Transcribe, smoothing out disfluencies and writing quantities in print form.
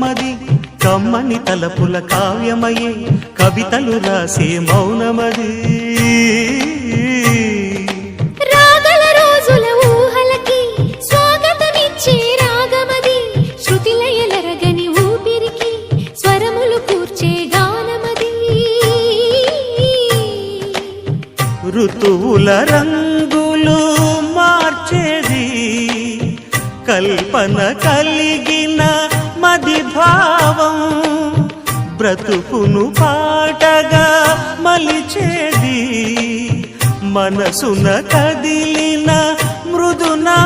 మౌనమది కమ్మని తలపుల కావ్యమయే కవితలు రాసే మౌనమది రాగల రోజుల ఊహలకి స్వాగతమిచ్చే రాగమది శృతిలయలరగని ఊపిరికి స్వరములు కూర్చే గానమది ఋతువుల రంగులు మార్చేది కల్పన కలిగిన మది భావం బ్రతుకును పాటగా మలిచేది మనసున కదిలిన మృదునా